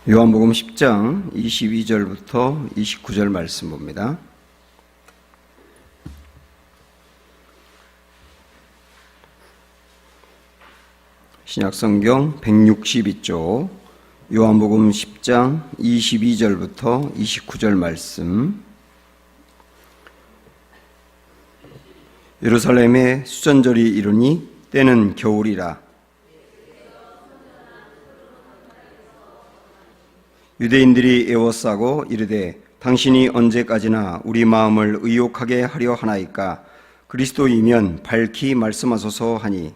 요한복음 10장 22절부터 29절 말씀 봅니다. 신약성경 162쪽 요한복음 10장 22절부터 29절 말씀. 예루살렘에 수전절이 이르니 때는 겨울이라. 유대인들이 애워싸고 이르되 당신이 언제까지나 우리 마음을 의욕하게 하려 하나이까? 그리스도이면 밝히 말씀하소서 하니,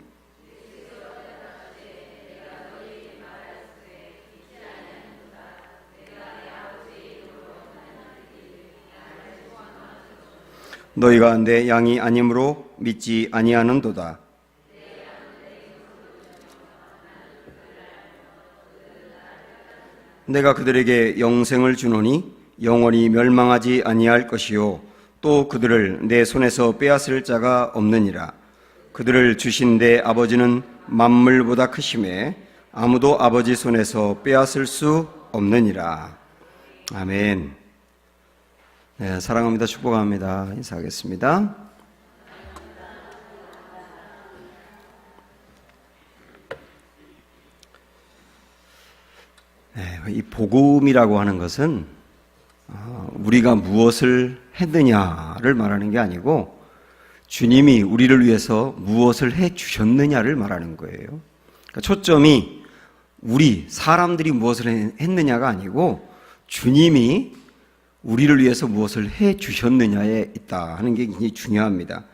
너희가 내 양이 아니므로 믿지 아니하는도다. 내가 그들에게 영생을 주노니 영원히 멸망하지 아니할 것이요 또 그들을 내 손에서 빼앗을 자가 없느니라. 그들을 주신 내 아버지는 만물보다 크심에 아무도 아버지 손에서 빼앗을 수 없느니라. 아멘. 네, 사랑합니다. 축복합니다. 인사하겠습니다. 이 복음이라고 하는 것은 우리가 무엇을 했느냐를 말하는 게 아니고 주님이 우리를 위해서 무엇을 해 주셨느냐를 말하는 거예요. 그러니까 초점이 우리 사람들이 무엇을 했느냐가 아니고 주님이 우리를 위해서 무엇을 해 주셨느냐에 있다 하는 게 굉장히 중요합니다.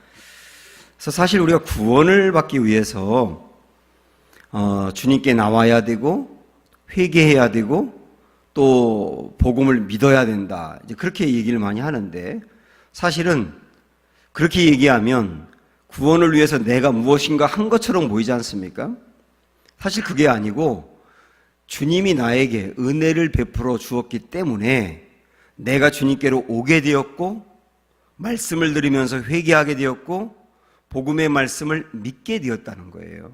그래서 사실 우리가 구원을 받기 위해서 주님께 나와야 되고 회개해야 되고 또 복음을 믿어야 된다. 이제 그렇게 얘기를 많이 하는데 사실은 그렇게 얘기하면 구원을 위해서 내가 무엇인가 한 것처럼 보이지 않습니까? 사실 그게 아니고 주님이 나에게 은혜를 베풀어 주었기 때문에 내가 주님께로 오게 되었고 말씀을 들으면서 회개하게 되었고 복음의 말씀을 믿게 되었다는 거예요.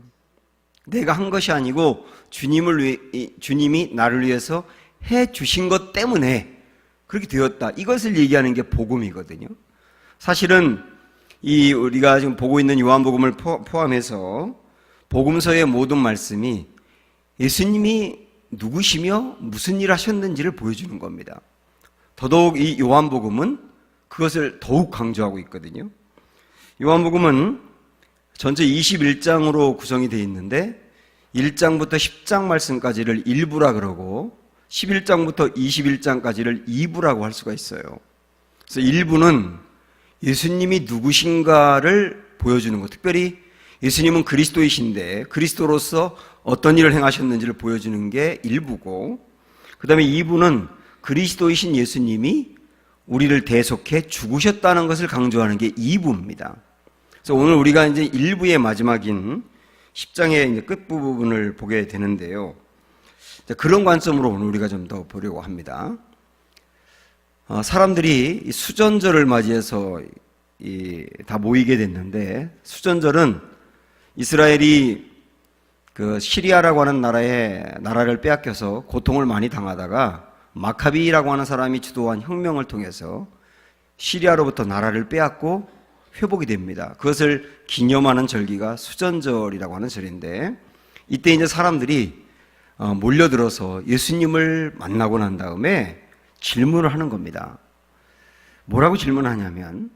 내가 한 것이 아니고 주님이 나를 위해서 해 주신 것 때문에 그렇게 되었다. 이것을 얘기하는 게 복음이거든요. 사실은 우리가 지금 보고 있는 요한복음을 포함해서 복음서의 모든 말씀이 예수님이 누구시며 무슨 일 하셨는지를 보여주는 겁니다. 더더욱 이 요한복음은 그것을 더욱 강조하고 있거든요. 요한복음은 전체 21장으로 구성이 되어 있는데 1장부터 10장 말씀까지를 1부라 그러고 11장부터 21장까지를 2부라고 할 수가 있어요. 그래서 1부는 예수님이 누구신가를 보여주는 것, 특별히 예수님은 그리스도이신데 그리스도로서 어떤 일을 행하셨는지를 보여주는 게 1부고, 그 다음에 2부는 그리스도이신 예수님이 우리를 대속해 죽으셨다는 것을 강조하는 게 2부입니다. 그래서 오늘 우리가 이제 1부의 마지막인 10장의 이제 끝부분을 보게 되는데요. 그런 관점으로 오늘 우리가 좀 더 보려고 합니다. 사람들이 수전절을 맞이해서 다 모이게 됐는데, 수전절은 이스라엘이 그 시리아라고 하는 나라를 빼앗겨서 고통을 많이 당하다가 마카비라고 하는 사람이 주도한 혁명을 통해서 시리아로부터 나라를 빼앗고 회복이 됩니다. 그것을 기념하는 절기가 수전절이라고 하는 절인데, 이때 이제 사람들이 몰려들어서 예수님을 만나고 난 다음에 질문을 하는 겁니다. 뭐라고 질문하냐면,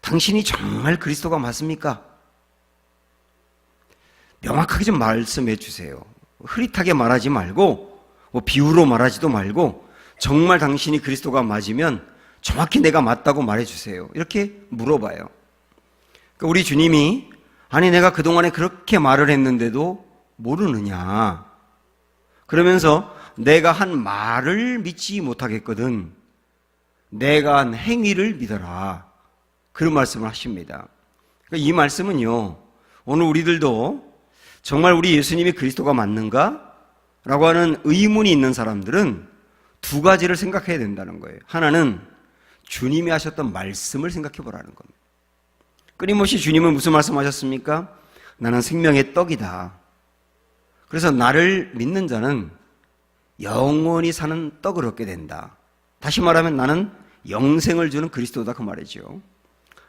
당신이 정말 그리스도가 맞습니까? 명확하게 좀 말씀해 주세요. 흐릿하게 말하지 말고 비유로 말하지도 말고 정말 당신이 그리스도가 맞으면 정확히 내가 맞다고 말해주세요. 이렇게 물어봐요. 그러니까 우리 주님이 아니 내가 그동안에 그렇게 말을 했는데도 모르느냐, 그러면서 내가 한 말을 믿지 못하겠거든 내가 한 행위를 믿어라, 그런 말씀을 하십니다. 그러니까 이 말씀은요, 오늘 우리들도 정말 우리 예수님이 그리스도가 맞는가? 라고 하는 의문이 있는 사람들은 두 가지를 생각해야 된다는 거예요. 하나는 주님이 하셨던 말씀을 생각해 보라는 겁니다. 끊임없이 주님은 무슨 말씀하셨습니까? 나는 생명의 떡이다. 그래서 나를 믿는 자는 영원히 사는 떡을 얻게 된다. 다시 말하면 나는 영생을 주는 그리스도다 그 말이죠.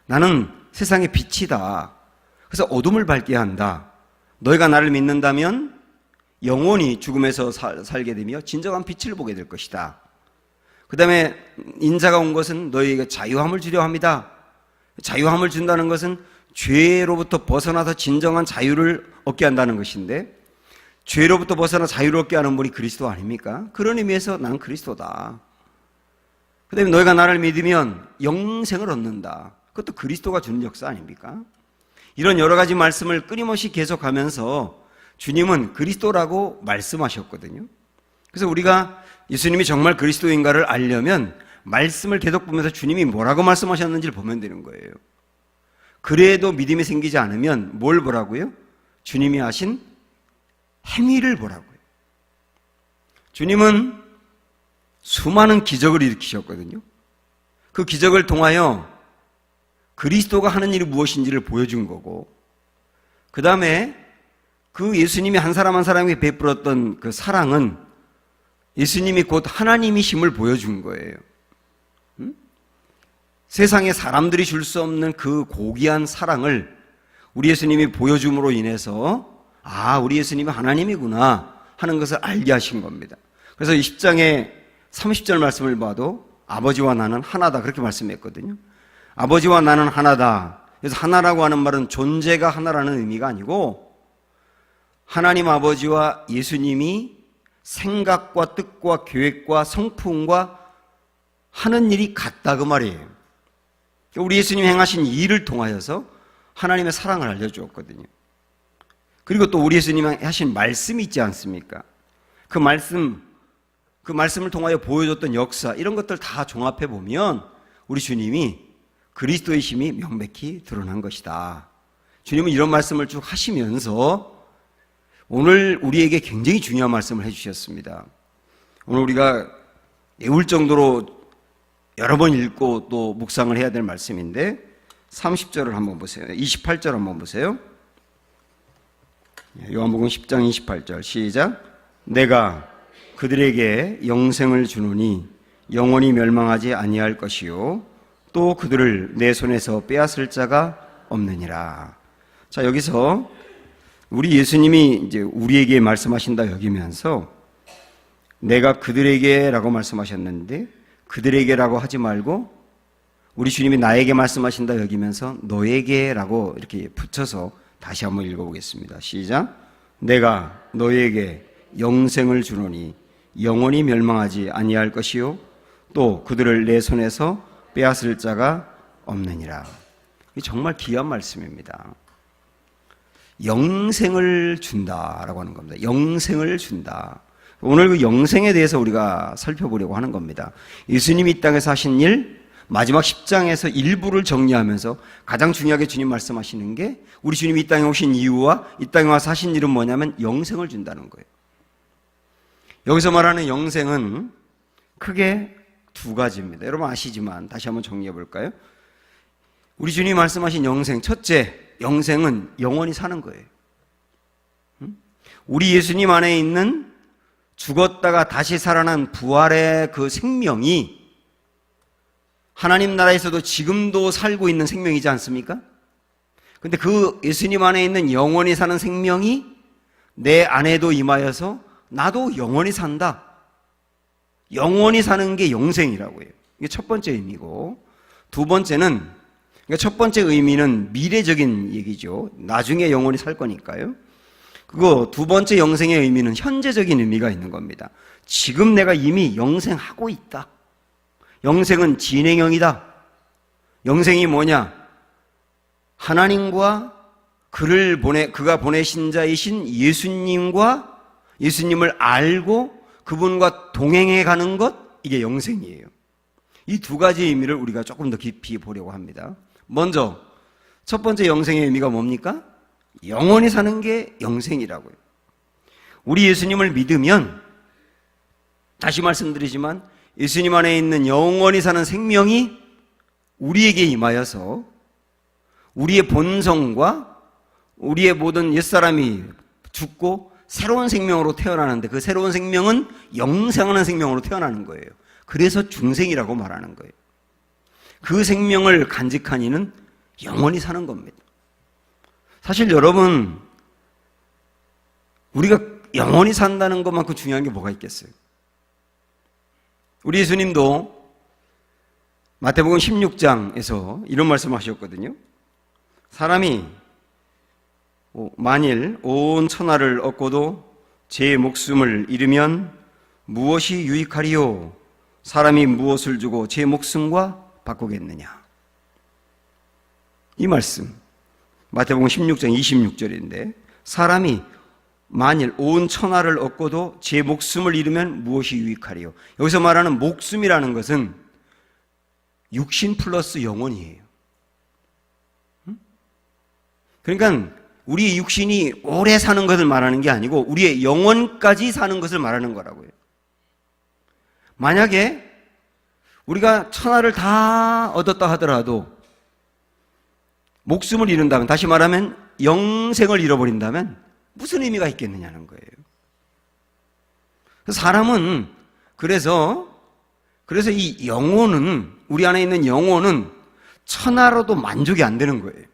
나는 세상의 빛이다. 그래서 어둠을 밝게 한다. 너희가 나를 믿는다면 영원히 죽음에서 살게 되며 진정한 빛을 보게 될 것이다. 그 다음에 인자가 온 것은 너희에게 자유함을 주려 합니다. 자유함을 준다는 것은 죄로부터 벗어나서 진정한 자유를 얻게 한다는 것인데, 죄로부터 벗어나 자유를 얻게 하는 분이 그리스도 아닙니까? 그런 의미에서 나는 그리스도다. 그 다음에 너희가 나를 믿으면 영생을 얻는다. 그것도 그리스도가 주는 역사 아닙니까? 이런 여러 가지 말씀을 끊임없이 계속하면서 주님은 그리스도라고 말씀하셨거든요. 그래서 우리가 예수님이 정말 그리스도인가를 알려면 말씀을 계속 보면서 주님이 뭐라고 말씀하셨는지를 보면 되는 거예요. 그래도 믿음이 생기지 않으면 뭘 보라고요? 주님이 하신 행위를 보라고요. 주님은 수많은 기적을 일으키셨거든요. 그 기적을 통하여 그리스도가 하는 일이 무엇인지를 보여준 거고, 그 다음에 그 예수님이 한 사람 한 사람에게 베풀었던 그 사랑은 예수님이 곧 하나님이심을 보여준 거예요. 세상에 사람들이 줄 수 없는 그 고귀한 사랑을 우리 예수님이 보여줌으로 인해서 우리 예수님이 하나님이구나 하는 것을 알게 하신 겁니다. 그래서 이 10장의 30절 말씀을 봐도 아버지와 나는 하나다 그렇게 말씀했거든요. 아버지와 나는 하나다. 그래서 하나라고 하는 말은 존재가 하나라는 의미가 아니고 하나님 아버지와 예수님이 생각과 뜻과 계획과 성품과 하는 일이 같다 그 말이에요. 우리 예수님이 행하신 일을 통하여서 하나님의 사랑을 알려주었거든요. 그리고 또 우리 예수님이 하신 말씀이 있지 않습니까? 그 말씀을 통하여 보여줬던 역사, 이런 것들 다 종합해 보면 우리 주님이 그리스도의 심이 명백히 드러난 것이다. 주님은 이런 말씀을 쭉 하시면서 오늘 우리에게 굉장히 중요한 말씀을 해주셨습니다. 오늘 우리가 외울 정도로 여러 번 읽고 또 묵상을 해야 될 말씀인데 30절을 한번 보세요. 28절 한번 보세요. 요한복음 10장 28절 시작. 내가 그들에게 영생을 주노니 영원히 멸망하지 아니할 것이요 또 그들을 내 손에서 빼앗을 자가 없느니라. 자, 여기서 우리 예수님이 이제 우리에게 말씀하신다 여기면서 내가 그들에게라고 말씀하셨는데 그들에게라고 하지 말고 우리 주님이 나에게 말씀하신다 여기면서 너에게라고 이렇게 붙여서 다시 한번 읽어보겠습니다. 시작. 내가 너에게 영생을 주노니 영원히 멸망하지 아니할 것이요 또 그들을 내 손에서 빼앗을 자가 없느니라. 이게 정말 귀한 말씀입니다. 영생을 준다라고 하는 겁니다. 영생을 준다. 오늘 그 영생에 대해서 우리가 살펴보려고 하는 겁니다. 예수님이 이 땅에서 하신 일, 마지막 10장에서 일부를 정리하면서 가장 중요하게 주님 말씀하시는 게 우리 주님이 이 땅에 오신 이유와 이 땅에 와서 하신 일은 뭐냐면 영생을 준다는 거예요. 여기서 말하는 영생은 크게 두 가지입니다. 여러분 아시지만 다시 한번 정리해 볼까요? 우리 주님이 말씀하신 영생, 첫째, 영생은 영원히 사는 거예요. 우리 예수님 안에 있는 죽었다가 다시 살아난 부활의 그 생명이 하나님 나라에서도 지금도 살고 있는 생명이지 않습니까? 근데 그 예수님 안에 있는 영원히 사는 생명이 내 안에도 임하여서 나도 영원히 산다. 영원히 사는 게 영생이라고 해요. 이게 첫 번째 의미고, 두 번째는, 그러니까 첫 번째 의미는 미래적인 얘기죠. 나중에 영원히 살 거니까요. 그거 두 번째 영생의 의미는 현재적인 의미가 있는 겁니다. 지금 내가 이미 영생하고 있다. 영생은 진행형이다. 영생이 뭐냐? 하나님과 그가 보내신 자이신 예수님과 예수님을 알고 그분과 동행해 가는 것, 이게 영생이에요. 이 두 가지 의미를 우리가 조금 더 깊이 보려고 합니다. 먼저 첫 번째 영생의 의미가 뭡니까? 영원히 사는 게 영생이라고요. 우리 예수님을 믿으면, 다시 말씀드리지만 예수님 안에 있는 영원히 사는 생명이 우리에게 임하여서 우리의 본성과 우리의 모든 옛사람이 죽고 새로운 생명으로 태어나는데 그 새로운 생명은 영생하는 생명으로 태어나는 거예요. 그래서 중생이라고 말하는 거예요. 그 생명을 간직한 이는 영원히 사는 겁니다. 사실 여러분, 우리가 영원히 산다는 것만큼 중요한 게 뭐가 있겠어요? 우리 예수님도 마태복음 16장에서 이런 말씀하셨거든요. 사람이 만일 온 천하를 얻고도 제 목숨을 잃으면 무엇이 유익하리요? 사람이 무엇을 주고 제 목숨과 바꾸겠느냐? 이 말씀 마태복음 16장 26절인데 사람이 만일 온 천하를 얻고도 제 목숨을 잃으면 무엇이 유익하리요? 여기서 말하는 목숨이라는 것은 육신 플러스 영혼이에요. 그러니까 우리 육신이 오래 사는 것을 말하는 게 아니고 우리의 영혼까지 사는 것을 말하는 거라고요. 만약에 우리가 천하를 다 얻었다 하더라도 목숨을 잃는다면, 다시 말하면 영생을 잃어버린다면 무슨 의미가 있겠느냐는 거예요. 사람은 그래서 이 영혼은, 우리 안에 있는 영혼은 천하로도 만족이 안 되는 거예요.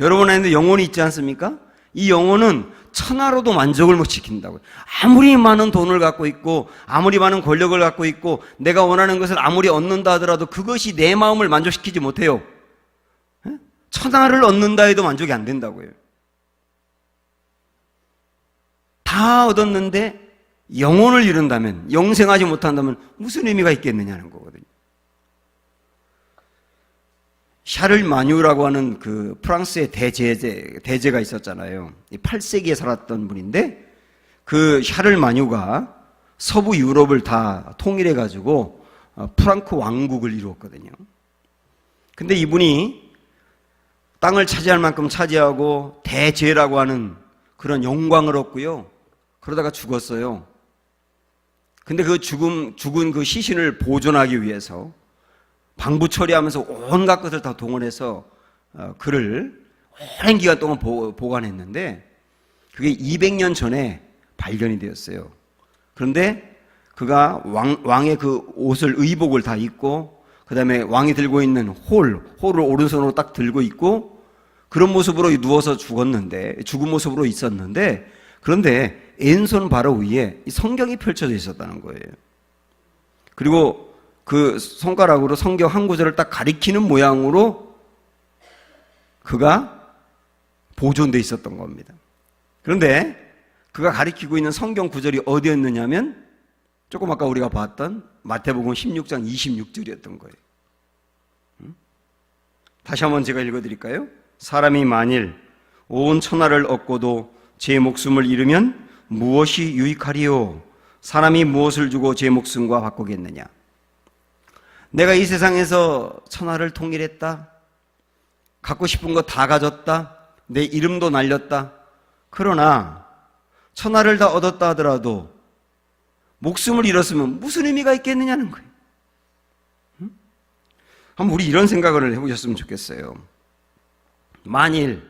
여러분 안에 영혼이 있지 않습니까? 이 영혼은 천하로도 만족을 못 시킨다고요. 아무리 많은 돈을 갖고 있고 아무리 많은 권력을 갖고 있고 내가 원하는 것을 아무리 얻는다 하더라도 그것이 내 마음을 만족시키지 못해요. 천하를 얻는다 해도 만족이 안 된다고요. 다 얻었는데 영혼을 잃는다면, 영생하지 못한다면 무슨 의미가 있겠느냐는 거거든요. 샤를 마뉴라고 하는 그 프랑스의 대제가 있었잖아요. 8세기에 살았던 분인데 그 샤를 마뉴가 서부 유럽을 다 통일해 가지고 프랑크 왕국을 이루었거든요. 근데 이분이 땅을 차지할 만큼 차지하고 대제라고 하는 그런 영광을 얻고요. 그러다가 죽었어요. 근데 그 죽은 그 시신을 보존하기 위해서 방부 처리하면서 온갖 것을 다 동원해서 그를 오랜 기간 동안 보관했는데 그게 200년 전에 발견이 되었어요. 그런데 그가 왕의 그 옷을, 의복을 다 입고 그 다음에 왕이 들고 있는 홀을 오른손으로 딱 들고 있고 그런 모습으로 누워서 죽은 모습으로 있었는데, 그런데 왼손 바로 위에 성경이 펼쳐져 있었다는 거예요. 그리고 그 손가락으로 성경 한 구절을 딱 가리키는 모양으로 그가 보존되어 있었던 겁니다. 그런데 그가 가리키고 있는 성경 구절이 어디였느냐면 조금 아까 우리가 봤던 마태복음 16장 26절이었던 거예요. 다시 한번 제가 읽어드릴까요? 사람이 만일 온 천하를 얻고도 제 목숨을 잃으면 무엇이 유익하리요? 사람이 무엇을 주고 제 목숨과 바꾸겠느냐? 내가 이 세상에서 천하를 통일했다. 갖고 싶은 거 다 가졌다. 내 이름도 날렸다. 그러나 천하를 다 얻었다 하더라도 목숨을 잃었으면 무슨 의미가 있겠느냐는 거예요. 한번 우리 이런 생각을 해보셨으면 좋겠어요. 만일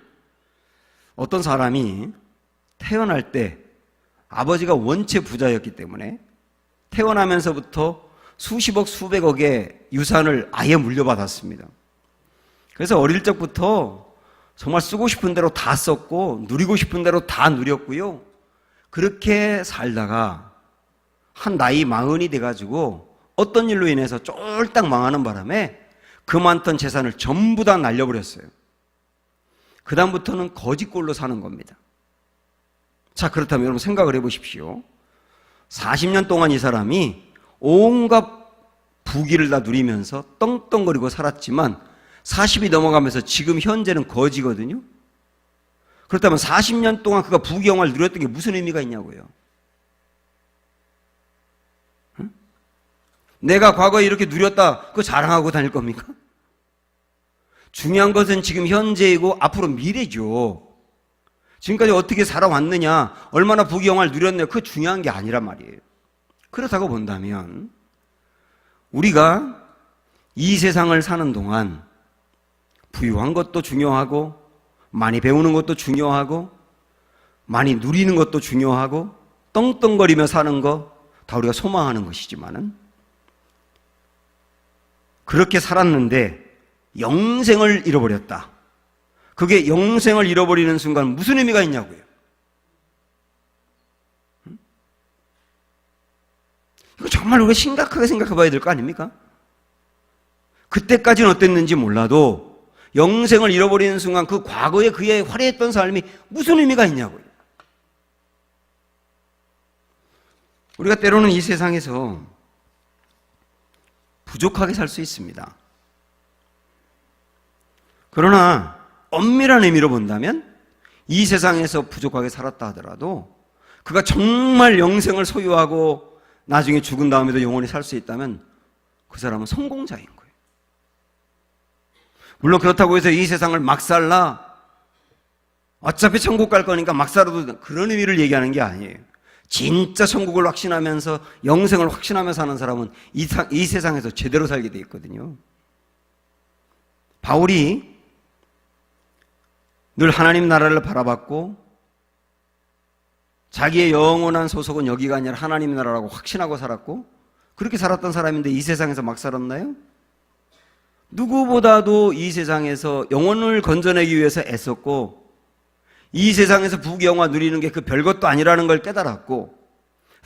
어떤 사람이 태어날 때 아버지가 원체 부자였기 때문에 태어나면서부터 수십억, 수백억의 유산을 아예 물려받았습니다. 그래서 어릴 적부터 정말 쓰고 싶은 대로 다 썼고 누리고 싶은 대로 다 누렸고요. 그렇게 살다가 한 나이 40이 돼가지고 어떤 일로 인해서 쫄딱 망하는 바람에 그 많던 재산을 전부 다 날려버렸어요. 그 다음부터는 거지꼴로 사는 겁니다. 자, 그렇다면 여러분 생각을 해보십시오. 40년 동안 이 사람이 온갖 부귀를 다 누리면서 떵떵거리고 살았지만 40이 넘어가면서 지금 현재는 거지거든요. 그렇다면 40년 동안 그가 부귀영화를 누렸던 게 무슨 의미가 있냐고요. 응? 내가 과거에 이렇게 누렸다, 그거 자랑하고 다닐 겁니까? 중요한 것은 지금 현재이고 앞으로 미래죠. 지금까지 어떻게 살아왔느냐, 얼마나 부귀영화를 누렸느냐, 그거 중요한 게 아니란 말이에요. 그렇다고 본다면 우리가 이 세상을 사는 동안 부유한 것도 중요하고 많이 배우는 것도 중요하고 많이 누리는 것도 중요하고 떵떵거리며 사는 거 다 우리가 소망하는 것이지만은 그렇게 살았는데 영생을 잃어버렸다. 그게 영생을 잃어버리는 순간 무슨 의미가 있냐고요. 이거 정말 우리가 심각하게 생각해 봐야 될 거 아닙니까? 그때까지는 어땠는지 몰라도 영생을 잃어버리는 순간 그 과거에 그의 화려했던 삶이 무슨 의미가 있냐고요. 우리가 때로는 이 세상에서 부족하게 살 수 있습니다. 그러나 엄밀한 의미로 본다면 이 세상에서 부족하게 살았다 하더라도 그가 정말 영생을 소유하고 나중에 죽은 다음에도 영원히 살 수 있다면 그 사람은 성공자인 거예요. 물론 그렇다고 해서 이 세상을 막 살라 어차피 천국 갈 거니까 막 살아도 그런 의미를 얘기하는 게 아니에요. 진짜 천국을 확신하면서 영생을 확신하면서 사는 사람은 이 세상에서 제대로 살게 돼 있거든요. 바울이 늘 하나님 나라를 바라봤고 자기의 영원한 소속은 여기가 아니라 하나님 나라라고 확신하고 살았고 그렇게 살았던 사람인데 이 세상에서 막 살았나요? 누구보다도 이 세상에서 영혼을 건져내기 위해서 애썼고 이 세상에서 부귀영화 누리는 게 그 별것도 아니라는 걸 깨달았고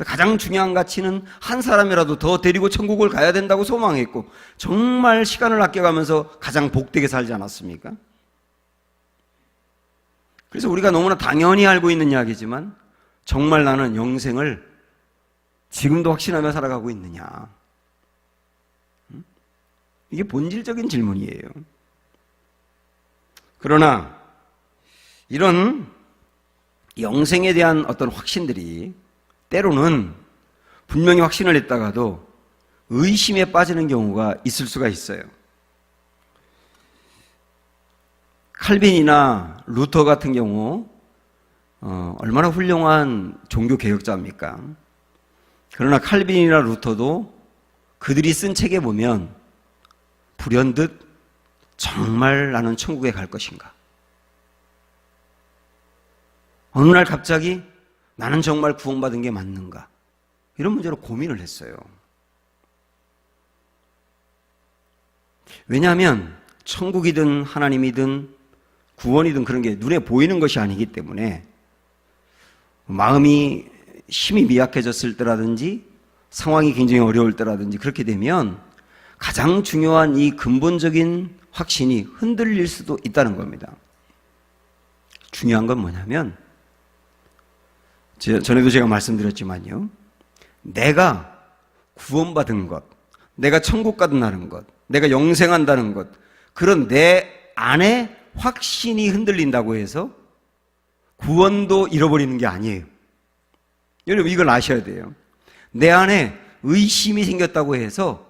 가장 중요한 가치는 한 사람이라도 더 데리고 천국을 가야 된다고 소망했고 정말 시간을 아껴가면서 가장 복되게 살지 않았습니까? 그래서 우리가 너무나 당연히 알고 있는 이야기지만 정말 나는 영생을 지금도 확신하며 살아가고 있느냐? 이게 본질적인 질문이에요. 그러나 이런 영생에 대한 어떤 확신들이 때로는 분명히 확신을 했다가도 의심에 빠지는 경우가 있을 수가 있어요. 칼빈이나 루터 같은 경우 얼마나 훌륭한 종교 개혁자입니까? 그러나 칼빈이나 루터도 그들이 쓴 책에 보면 불현듯 정말 나는 천국에 갈 것인가? 어느 날 갑자기 나는 정말 구원받은 게 맞는가? 이런 문제로 고민을 했어요. 왜냐하면 천국이든 하나님이든 구원이든 그런 게 눈에 보이는 것이 아니기 때문에 마음이 힘이 미약해졌을 때라든지 상황이 굉장히 어려울 때라든지 그렇게 되면 가장 중요한 이 근본적인 확신이 흔들릴 수도 있다는 겁니다. 중요한 건 뭐냐면 전에도 제가 말씀드렸지만요. 내가 구원받은 것, 내가 천국 간다는 것, 내가 영생한다는 것, 그런 내 안에 확신이 흔들린다고 해서 구원도 잃어버리는 게 아니에요. 여러분 이걸 아셔야 돼요. 내 안에 의심이 생겼다고 해서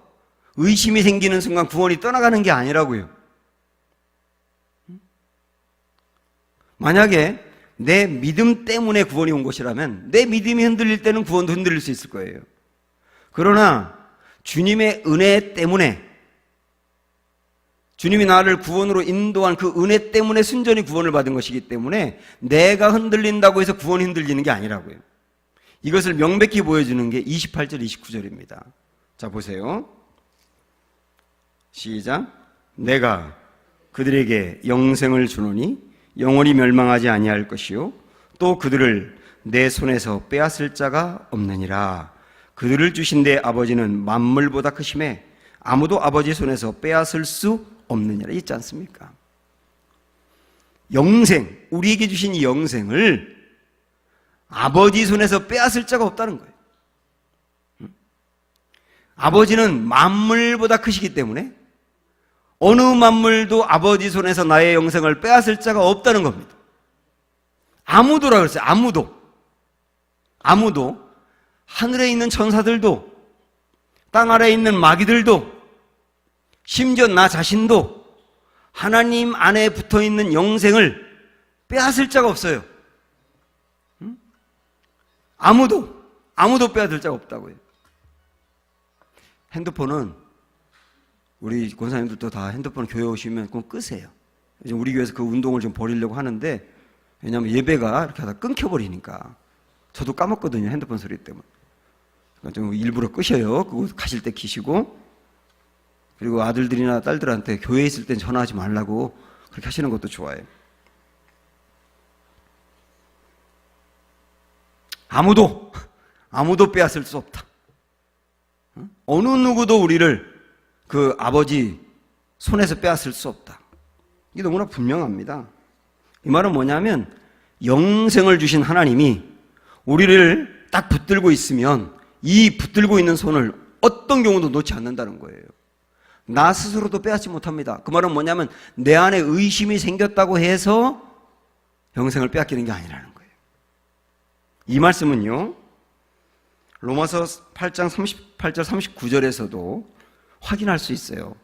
의심이 생기는 순간 구원이 떠나가는 게 아니라고요. 만약에 내 믿음 때문에 구원이 온 것이라면 내 믿음이 흔들릴 때는 구원도 흔들릴 수 있을 거예요. 그러나 주님의 은혜 때문에 주님이 나를 구원으로 인도한 그 은혜 때문에 순전히 구원을 받은 것이기 때문에 내가 흔들린다고 해서 구원이 흔들리는 게 아니라고요. 이것을 명백히 보여주는 게 28절, 29절입니다. 자, 보세요. 시작. 내가 그들에게 영생을 주노니 영원히 멸망하지 아니할 것이요 또 그들을 내 손에서 빼앗을 자가 없느니라. 그들을 주신 내 아버지는 만물보다 크심에 아무도 아버지 손에서 빼앗을 수 없느니라. 있지 않습니까? 영생, 우리에게 주신 이 영생을 아버지 손에서 빼앗을 자가 없다는 거예요. 아버지는 만물보다 크시기 때문에 어느 만물도 아버지 손에서 나의 영생을 빼앗을 자가 없다는 겁니다. 아무도라고 했어요. 아무도 하늘에 있는 천사들도 땅 아래에 있는 마귀들도 심지어 나 자신도 하나님 안에 붙어있는 영생을 빼앗을 자가 없어요. 아무도 빼앗을 자가 없다고요. 핸드폰은 우리 권사님들도 다 핸드폰 교회 오시면 꼭 끄세요. 우리 교회에서 그 운동을 좀 벌이려고 하는데 왜냐하면 예배가 이렇게 하다 끊겨버리니까. 저도 까먹거든요, 핸드폰 소리 때문에. 그러니까 좀 일부러 끄셔요. 그거 가실 때 키시고. 그리고 아들들이나 딸들한테 교회에 있을 땐 전화하지 말라고 그렇게 하시는 것도 좋아요. 아무도 빼앗을 수 없다. 어느 누구도 우리를 그 아버지 손에서 빼앗을 수 없다. 이게 너무나 분명합니다. 이 말은 뭐냐면 영생을 주신 하나님이 우리를 딱 붙들고 있으면 이 붙들고 있는 손을 어떤 경우도 놓지 않는다는 거예요. 나 스스로도 빼앗지 못합니다. 그 말은 뭐냐면 내 안에 의심이 생겼다고 해서 영생을 빼앗기는 게 아니라는 거예요. 이 말씀은요, 로마서 8장 38절 39절에서도 확인할 수 있어요.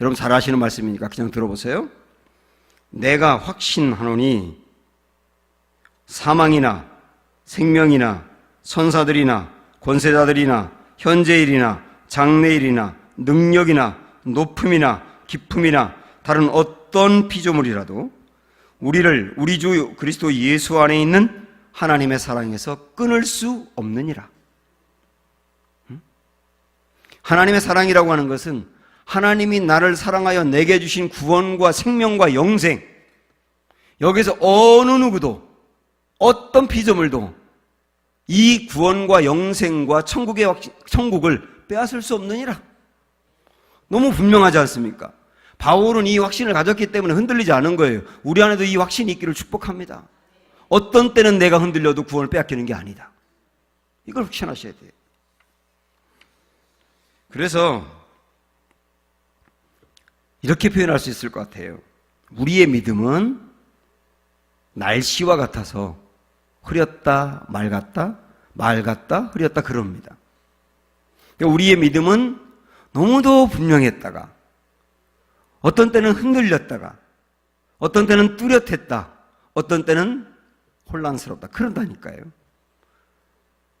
여러분 잘 아시는 말씀이니까 그냥 들어보세요. 내가 확신하노니 사망이나 생명이나 선사들이나 권세자들이나 현재일이나 장래일이나 능력이나 높음이나 깊음이나 다른 어떤 피조물이라도 우리를 우리 주 그리스도 예수 안에 있는 하나님의 사랑에서 끊을 수 없느니라. 하나님의 사랑이라고 하는 것은 하나님이 나를 사랑하여 내게 주신 구원과 생명과 영생, 여기서 어느 누구도 어떤 피조물도 이 구원과 영생과 천국을 빼앗을 수 없느니라. 너무 분명하지 않습니까? 바울은 이 확신을 가졌기 때문에 흔들리지 않은 거예요. 우리 안에도 이 확신이 있기를 축복합니다. 어떤 때는 내가 흔들려도 구원을 빼앗기는 게 아니다. 이걸 확신하셔야 돼요. 그래서 이렇게 표현할 수 있을 것 같아요. 우리의 믿음은 날씨와 같아서 흐렸다 맑았다 흐렸다 그럽니다. 그러니까 우리의 믿음은 너무도 분명했다가 어떤 때는 흔들렸다가 어떤 때는 뚜렷했다 어떤 때는 혼란스럽다 그런다니까요.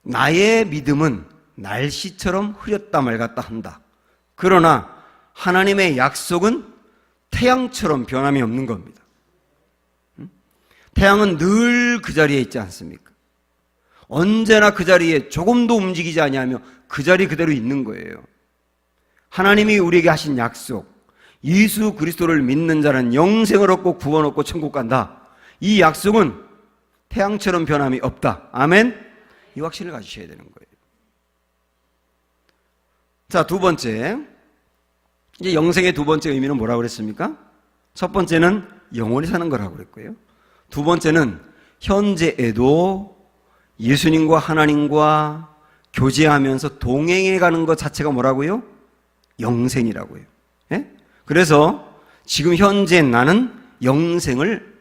나의 믿음은 날씨처럼 흐렸다 맑았다 한다. 그러나 하나님의 약속은 태양처럼 변함이 없는 겁니다. 태양은 늘 그 자리에 있지 않습니까? 언제나 그 자리에 조금도 움직이지 아니하며 그 자리 그대로 있는 거예요. 하나님이 우리에게 하신 약속, 예수 그리스도를 믿는 자는 영생을 얻고 구원 얻고 천국 간다. 이 약속은 태양처럼 변함이 없다. 아멘? 이 확신을 가지셔야 되는 거예요. 자, 두 번째. 이제 영생의 두 번째 의미는 뭐라고 그랬습니까? 첫 번째는 영원히 사는 거라고 그랬고요. 두 번째는 현재에도 예수님과 하나님과 교제하면서 동행해 가는 것 자체가 뭐라고요? 영생이라고요. 예? 그래서 지금 현재 나는 영생을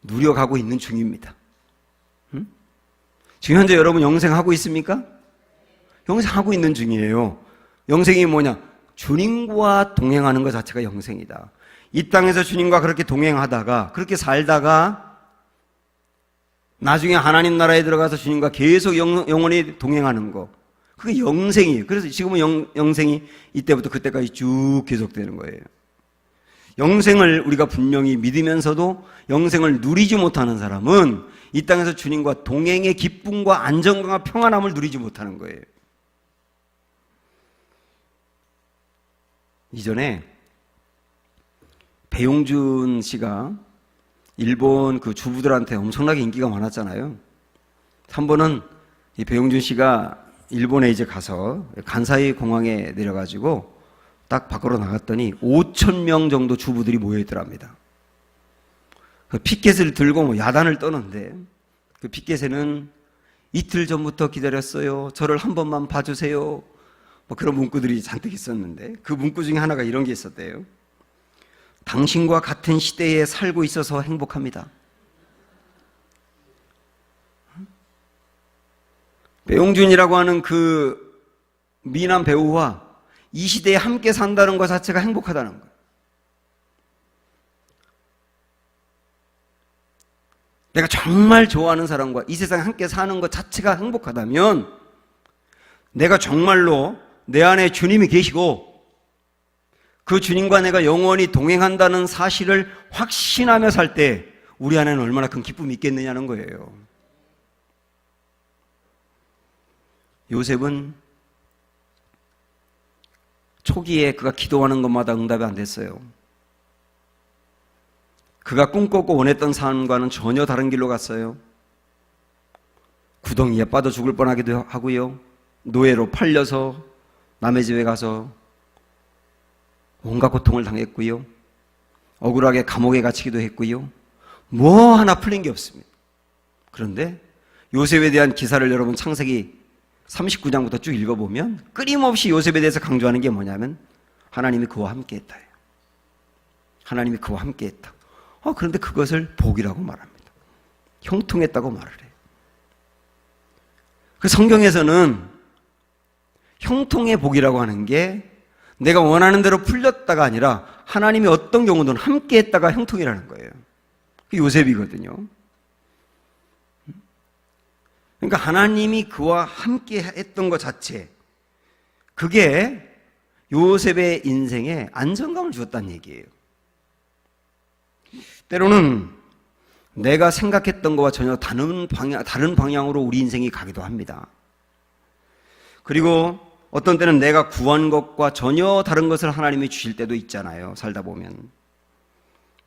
누려가고 있는 중입니다. 지금 현재 여러분 영생하고 있습니까? 영생하고 있는 중이에요. 영생이 뭐냐? 주님과 동행하는 것 자체가 영생이다. 이 땅에서 주님과 그렇게 동행하다가 그렇게 살다가 나중에 하나님 나라에 들어가서 주님과 계속 영원히 동행하는 거, 그게 영생이에요. 그래서 지금은 영생이 이때부터 그때까지 쭉 계속되는 거예요. 영생을 우리가 분명히 믿으면서도 영생을 누리지 못하는 사람은 이 땅에서 주님과 동행의 기쁨과 안정감과 평안함을 누리지 못하는 거예요. 이전에 배용준 씨가 일본 그 주부들한테 엄청나게 인기가 많았잖아요. 한 번은 이 배용준 씨가 일본에 이제 가서 간사이 공항에 내려가지고 딱 밖으로 나갔더니 5,000명 정도 주부들이 모여있더랍니다. 그 피켓을 들고 뭐 야단을 떠는데 그 피켓에는 이틀 전부터 기다렸어요. 저를 한 번만 봐주세요. 뭐 그런 문구들이 잔뜩 있었는데 그 문구 중에 하나가 이런 게 있었대요. 당신과 같은 시대에 살고 있어서 행복합니다. 배용준이라고 하는 그 미남 배우와 이 시대에 함께 산다는 것 자체가 행복하다는 거예요. 내가 정말 좋아하는 사람과 이 세상에 함께 사는 것 자체가 행복하다면 내가 정말로 내 안에 주님이 계시고 그 주님과 내가 영원히 동행한다는 사실을 확신하며 살 때 우리 안에는 얼마나 큰 기쁨이 있겠느냐는 거예요. 요셉은 초기에 그가 기도하는 것마다 응답이 안 됐어요. 그가 꿈꿨고 원했던 삶과는 전혀 다른 길로 갔어요. 구덩이에 빠져 죽을 뻔하기도 하고요. 노예로 팔려서 남의 집에 가서 온갖 고통을 당했고요. 억울하게 감옥에 갇히기도 했고요. 뭐 하나 풀린 게 없습니다. 그런데 요셉에 대한 기사를 여러분 창세기 39장부터 쭉 읽어보면 끊임없이 요셉에 대해서 강조하는 게 뭐냐면 하나님이 그와 함께 했다. 하나님이 그와 함께 했다. 그런데 그것을 복이라고 말합니다. 형통했다고 말을 해요. 그 성경에서는 형통의 복이라고 하는 게 내가 원하는 대로 풀렸다가 아니라 하나님이 어떤 경우든 함께 했다가 형통이라는 거예요. 그 요셉이거든요. 그러니까 하나님이 그와 함께 했던 것 자체, 그게 요셉의 인생에 안정감을 주었다는 얘기예요. 때로는 내가 생각했던 것과 전혀 다른 방향으로 우리 인생이 가기도 합니다. 그리고 어떤 때는 내가 구한 것과 전혀 다른 것을 하나님이 주실 때도 있잖아요. 살다 보면.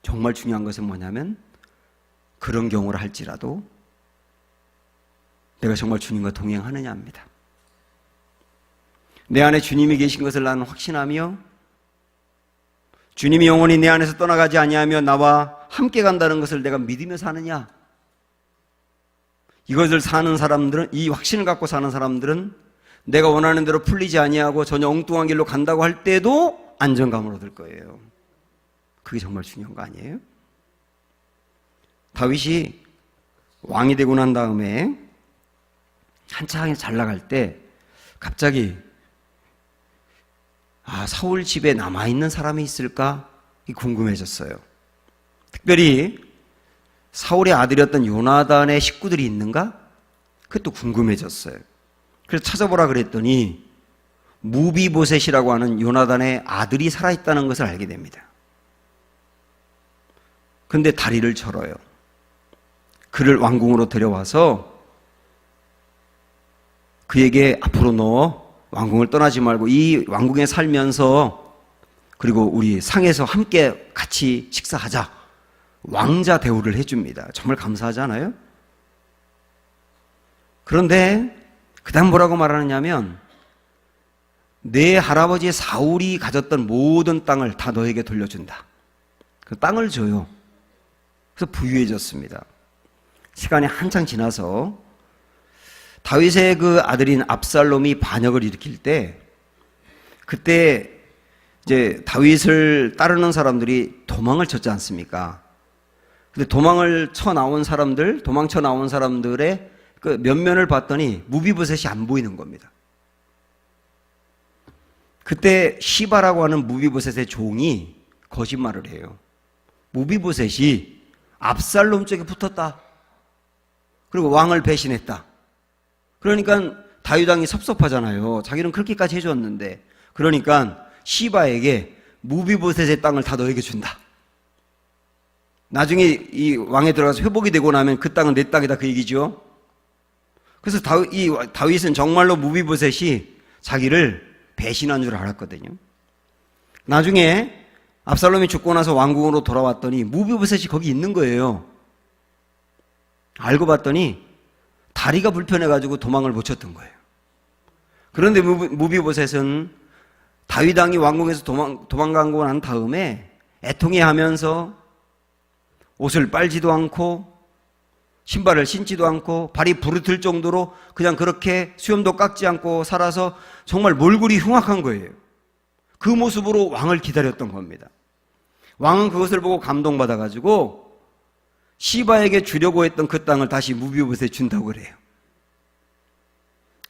정말 중요한 것은 뭐냐면 그런 경우를 할지라도 내가 정말 주님과 동행하느냐입니다. 내 안에 주님이 계신 것을 나는 확신하며 주님이 영원히 내 안에서 떠나가지 아니하며 나와 함께 간다는 것을 내가 믿으며 사느냐. 이것을 사는 사람들은, 이 확신을 갖고 사는 사람들은 내가 원하는 대로 풀리지 아니하고 전혀 엉뚱한 길로 간다고 할 때도 안정감을 얻을 거예요. 그게 정말 중요한 거 아니에요? 다윗이 왕이 되고 난 다음에 한창 잘 나갈 때 갑자기 사울 집에 남아있는 사람이 있을까? 궁금해졌어요. 특별히 사울의 아들이었던 요나단의 식구들이 있는가? 그것도 궁금해졌어요. 그래서 찾아보라 그랬더니 무비보셋이라고 하는 요나단의 아들이 살아있다는 것을 알게 됩니다. 근데 다리를 절어요. 그를 왕궁으로 데려와서 그에게 앞으로 너 왕궁을 떠나지 말고 이 왕궁에 살면서 그리고 우리 상에서 함께 같이 식사하자. 왕자 대우를 해줍니다. 정말 감사하지 않아요? 그런데 그 다음 뭐라고 말하느냐면 내 할아버지 사울이 가졌던 모든 땅을 다 너에게 돌려준다. 그 땅을 줘요. 그래서 부유해졌습니다. 시간이 한창 지나서 다윗의 그 아들인 압살롬이 반역을 일으킬 때 그때 이제 다윗을 따르는 사람들이 도망을 쳤지 않습니까? 근데 도망쳐 나온 사람들의 그 면면을 봤더니 무비보셋이 안 보이는 겁니다. 그때 시바라고 하는 무비보셋의 종이 거짓말을 해요. 무비보셋이 압살롬 쪽에 붙었다. 그리고 왕을 배신했다. 그러니까 다윗 왕이 섭섭하잖아요. 자기는 그렇게까지 해줬는데. 그러니까 시바에게 무비보셋의 땅을 다 너에게 준다. 나중에 이 왕에 들어가서 회복이 되고 나면 그 땅은 내 땅이다 그 얘기죠. 그래서 다윗은 정말로 무비보셋이 자기를 배신한 줄 알았거든요. 나중에 압살롬이 죽고 나서 왕궁으로 돌아왔더니 무비보셋이 거기 있는 거예요. 알고 봤더니 다리가 불편해가지고 도망을 못 쳤던 거예요. 그런데 무비보셋은 다윗 왕이 왕궁에서 도망가고 난 다음에 애통해하면서 옷을 빨지도 않고 신발을 신지도 않고 발이 부르틀 정도로 그냥 그렇게 수염도 깎지 않고 살아서 정말 몰골이 흉악한 거예요. 그 모습으로 왕을 기다렸던 겁니다. 왕은 그것을 보고 감동받아가지고 시바에게 주려고 했던 그 땅을 다시 무비보셋에 준다고 그래요.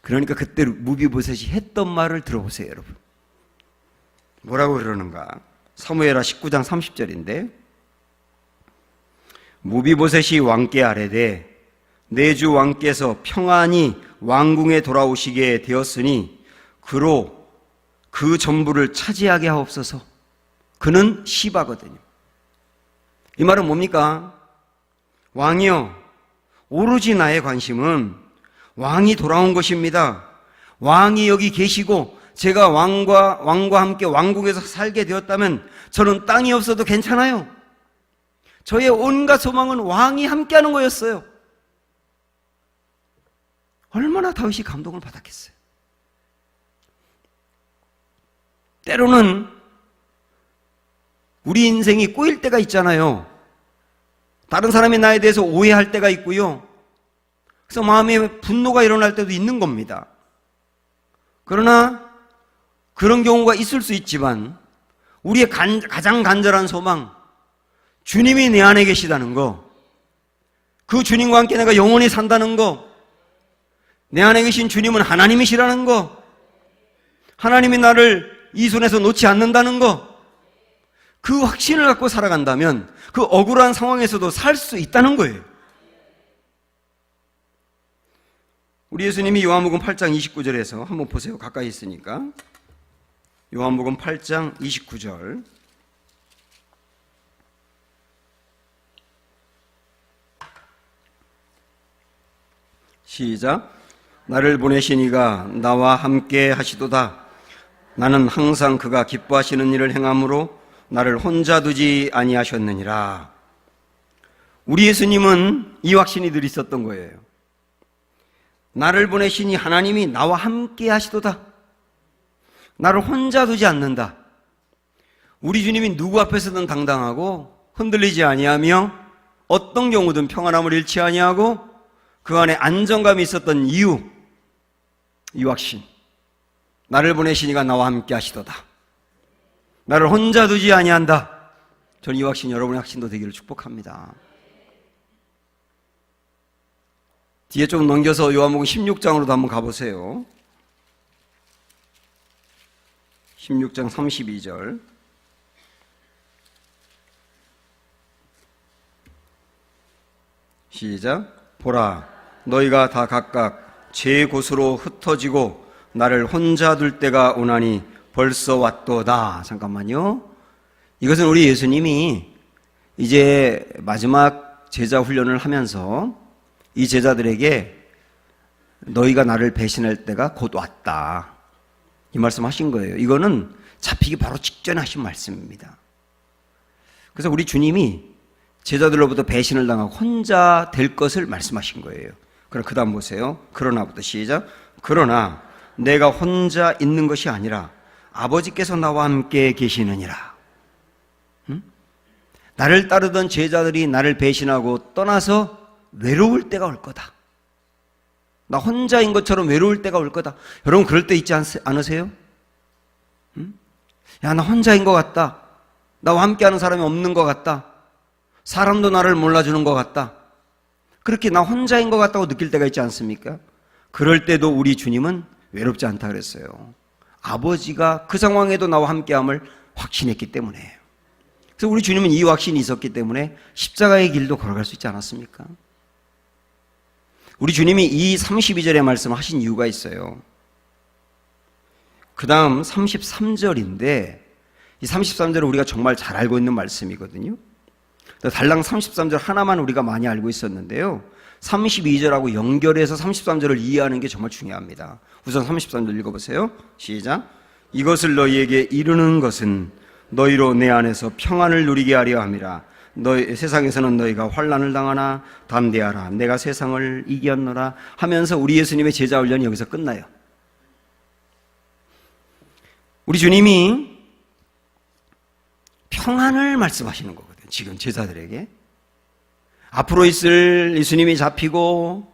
그러니까 그때 무비보셋이 했던 말을 들어보세요, 여러분. 뭐라고 그러는가? 사무엘하 19장 30절인데 무비보셋이 왕께 아뢰되 내 주 왕께서 평안히 왕궁에 돌아오시게 되었으니 그로 그 전부를 차지하게 하옵소서. 그는 시바거든요. 이 말은 뭡니까? 왕이요, 오로지 나의 관심은 왕이 돌아온 것입니다. 왕이 여기 계시고 제가 왕과 함께 왕국에서 살게 되었다면 저는 땅이 없어도 괜찮아요. 저의 온갖 소망은 왕이 함께하는 거였어요. 얼마나 다윗이 감동을 받았겠어요. 때로는 우리 인생이 꼬일 때가 있잖아요. 다른 사람이 나에 대해서 오해할 때가 있고요. 그래서 마음에 분노가 일어날 때도 있는 겁니다. 그러나 그런 경우가 있을 수 있지만 우리의 가장 간절한 소망, 주님이 내 안에 계시다는 거, 그 주님과 함께 내가 영원히 산다는 거, 내 안에 계신 주님은 하나님이시라는 거, 하나님이 나를 이 손에서 놓지 않는다는 거, 그 확신을 갖고 살아간다면 그 억울한 상황에서도 살 수 있다는 거예요. 우리 예수님이 요한복음 8장 29절에서 한번 보세요. 가까이 있으니까. 요한복음 8장 29절. 시작. 나를 보내신 이가 나와 함께 하시도다. 나는 항상 그가 기뻐하시는 일을 행함으로 나를 혼자 두지 아니하셨느니라. 우리 예수님은 이 확신이 늘 있었던 거예요. 나를 보내시니 하나님이 나와 함께 하시도다. 나를 혼자 두지 않는다. 우리 주님이 누구 앞에서든 당당하고 흔들리지 아니하며 어떤 경우든 평안함을 잃지 아니하고 그 안에 안정감이 있었던 이유, 이 확신. 나를 보내시니가 나와 함께 하시도다. 나를 혼자 두지 아니한다. 저는 이 확신, 여러분의 확신도 되기를 축복합니다. 뒤에 좀 넘겨서 요한복음 16장으로도 한번 가보세요. 16장 32절. 시작. 보라, 너희가 다 각각 제 곳으로 흩어지고 나를 혼자 둘 때가 오나니 벌써 왔도다. 잠깐만요. 이것은 우리 예수님이 이제 마지막 제자 훈련을 하면서 이 제자들에게 너희가 나를 배신할 때가 곧 왔다. 이 말씀 하신 거예요. 이거는 잡히기 바로 직전에 하신 말씀입니다. 그래서 우리 주님이 제자들로부터 배신을 당하고 혼자 될 것을 말씀하신 거예요. 그럼 그 다음 보세요. 그러나부터 시작. 그러나 내가 혼자 있는 것이 아니라 아버지께서 나와 함께 계시느니라. 나를 따르던 제자들이 나를 배신하고 떠나서 외로울 때가 올 거다. 나 혼자인 것처럼 외로울 때가 올 거다. 여러분 그럴 때 있지 않으세요? 야, 나 혼자인 것 같다. 나와 함께하는 사람이 없는 것 같다. 사람도 나를 몰라주는 것 같다. 그렇게 나 혼자인 것 같다고 느낄 때가 있지 않습니까? 그럴 때도 우리 주님은 외롭지 않다 그랬어요. 아버지가 그 상황에도 나와 함께함을 확신했기 때문에. 그래서 우리 주님은 이 확신이 있었기 때문에 십자가의 길도 걸어갈 수 있지 않았습니까? 우리 주님이 이 32절의 말씀을 하신 이유가 있어요. 그 다음 33절인데 이 33절은 우리가 정말 잘 알고 있는 말씀이거든요. 달랑 33절 하나만 우리가 많이 알고 있었는데요. 32절하고 연결해서 33절을 이해하는 게 정말 중요합니다. 우선 33절 읽어보세요. 시작. 이것을 너희에게 이르는 것은 너희로 내 안에서 평안을 누리게 하려 함이라. 세상에서는 너희가 환난을 당하나 담대하라. 내가 세상을 이겼노라 하면서 우리 예수님의 제자 훈련이 여기서 끝나요. 우리 주님이 평안을 말씀하시는 거거든요. 지금 제자들에게. 앞으로 있을 예수님이 잡히고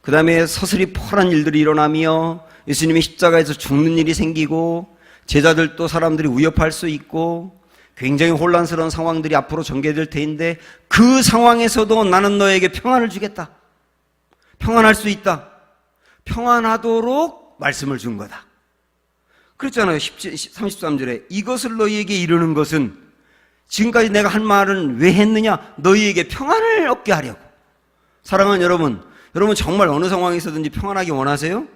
그 다음에 서슬이 펄한 일들이 일어나며 예수님이 십자가에서 죽는 일이 생기고 제자들도 사람들이 위협할 수 있고 굉장히 혼란스러운 상황들이 앞으로 전개될 테인데 그 상황에서도 나는 너에게 평안을 주겠다. 평안할 수 있다. 평안하도록 말씀을 준 거다. 그랬잖아요. 33절에 이것을 너희에게 이르는 것은 지금까지 내가 한 말은 왜 했느냐? 너희에게 평안을 얻게 하려고. 사랑하는 여러분 정말 어느 상황에서든지 평안하기 원하세요?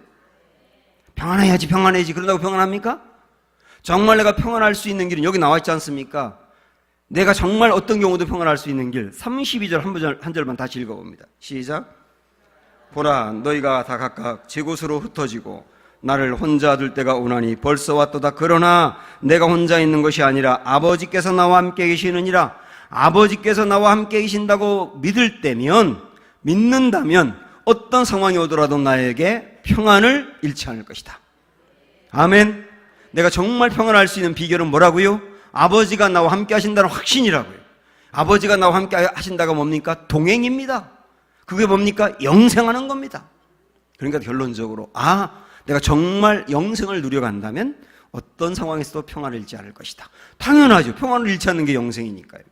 평안해야지. 그런다고 평안합니까? 정말 내가 평안할 수 있는 길은 여기 나와 있지 않습니까? 내가 정말 어떤 경우도 평안할 수 있는 길. 32절 한 절만 다시 읽어봅니다. 시작. 보라, 너희가 다 각각 제 곳으로 흩어지고 나를 혼자 둘 때가 오나니 벌써 왔도다. 그러나 내가 혼자 있는 것이 아니라 아버지께서 나와 함께 계시느니라. 아버지께서 나와 함께 계신다고 믿는다면 어떤 상황이 오더라도 나에게 평안을 잃지 않을 것이다. 아멘. 내가 정말 평안할 수 있는 비결은 뭐라고요? 아버지가 나와 함께 하신다는 확신이라고요. 아버지가 나와 함께 하신다가 뭡니까? 동행입니다. 그게 뭡니까? 영생하는 겁니다. 그러니까 결론적으로 내가 정말 영생을 누려간다면 어떤 상황에서도 평안을 잃지 않을 것이다. 당연하죠. 평안을 잃지 않는 게 영생이니까요.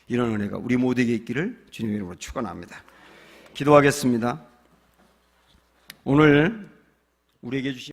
이런 은혜가 우리 모두에게 있기를 주님의 이름으로 축원합니다. 기도하겠습니다. 오늘 우리에게 주신